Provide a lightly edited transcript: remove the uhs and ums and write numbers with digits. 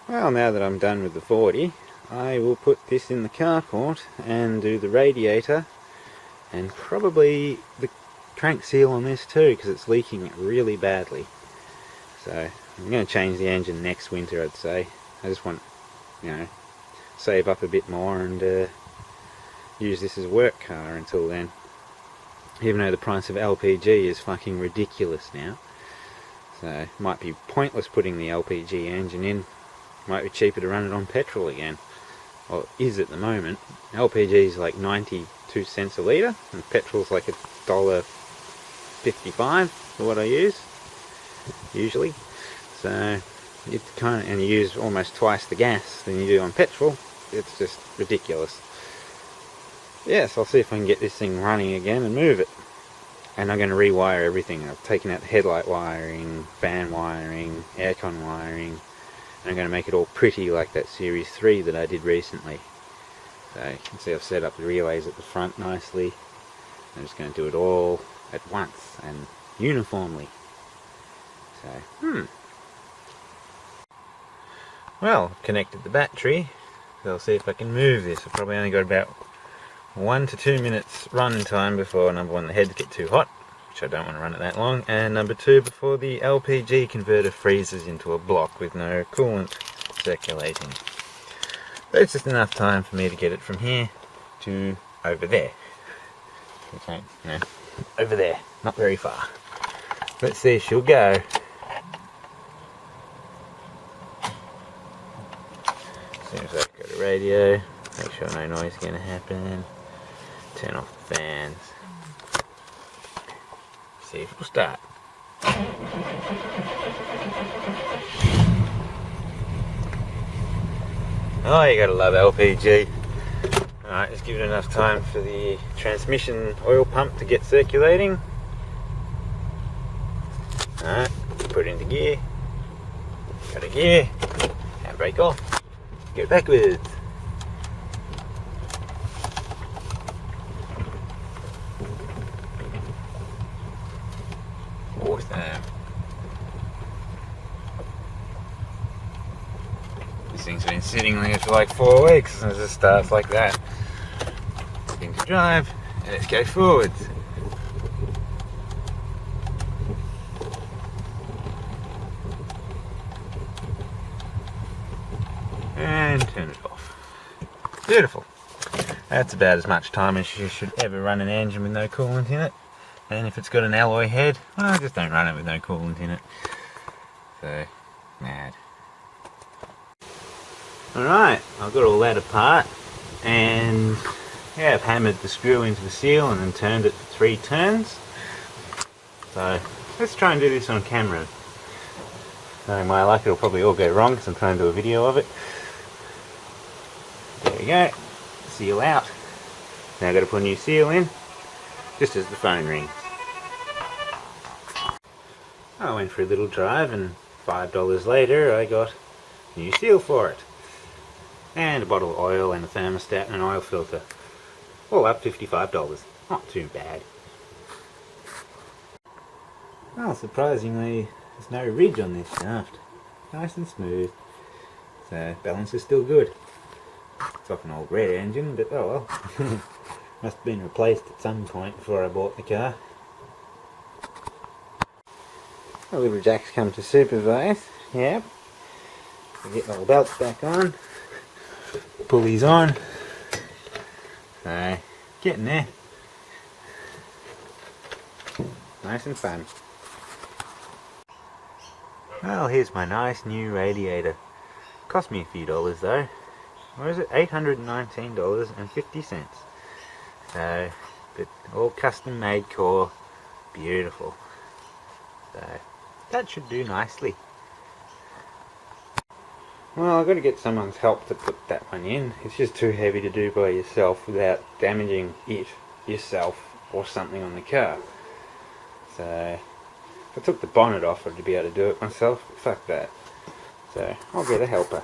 Well, now that I'm done with the 40, I will put this in the carport and do the radiator and probably the crank seal on this too, because it's leaking really badly. So I'm going to change the engine next winter, I'd say. I just want, save up a bit more and use this as a work car until then. Even though the price of LPG is fucking ridiculous now. So it might be pointless putting the LPG engine in. Might be cheaper to run it on petrol again. Well, it is at the moment. LPG is like 92 cents a litre, and petrol's like $1.55 for what I use, usually. So it and you use almost twice the gas than you do on petrol. It's just ridiculous. Yes, I'll see if I can get this thing running again and move it. And I'm going to rewire everything. I've taken out the headlight wiring, fan wiring, aircon wiring, and I'm going to make it all pretty like that Series 3 that I did recently. So you can see I've set up the relays at the front nicely. I'm just going to do it all at once and uniformly. So, Well, I've connected the battery, so I'll see if I can move this. I've probably only got about 1 to 2 minutes run time before, number one, the heads get too hot, which I don't want to run it that long, and number two, before the LPG converter freezes into a block with no coolant circulating. But it's just enough time for me to get it from here to over there. Okay, over there, not very far. Let's see if she'll go. As soon as I've got a radio, make sure no noise is going to happen. Turn off the fans. See if it'll start. Oh, you gotta love LPG. Alright, just give it enough time for the transmission oil pump to get circulating. Alright, put it into gear. Got a gear. Handbrake off. Go backwards. Awesome. This thing's been sitting there for like 4 weeks and it just starts like that. Thing to drive, and let's go forwards. And turn it off. Beautiful. That's about as much time as you should ever run an engine with no coolant in it. And if it's got an alloy head, well, just don't run it with no coolant in it. So, mad. Alright, I've got all that apart, and yeah, I've hammered the screw into the seal and then turned it 3 turns. So, let's try and do this on camera. Knowing my luck, it'll probably all go wrong because I'm trying to do a video of it. There we go. Seal out. Now I've got to put a new seal in, just as the phone rings. I went for a little drive and $5 later I got a new seal for it. And a bottle of oil and a thermostat and an oil filter. All up $55. Not too bad. Well, surprisingly, there's no ridge on this shaft. Nice and smooth. So, balance is still good. It's off an old red engine, but oh well. Must have been replaced at some point before I bought the car. The little jacks come to supervise. Yep. We get all the belts back on. Pull these on. So, getting there. Nice and fun. Well, here's my nice new radiator. Cost me a few dollars though. What is it? $819.50. So, but all custom made core. Beautiful. So, that should do nicely. Well, I've got to get someone's help to put that one in. It's just too heavy to do by yourself without damaging it, yourself, or something on the car. So, if I took the bonnet off, I'd be able to do it myself. Fuck that. So, I'll get a helper.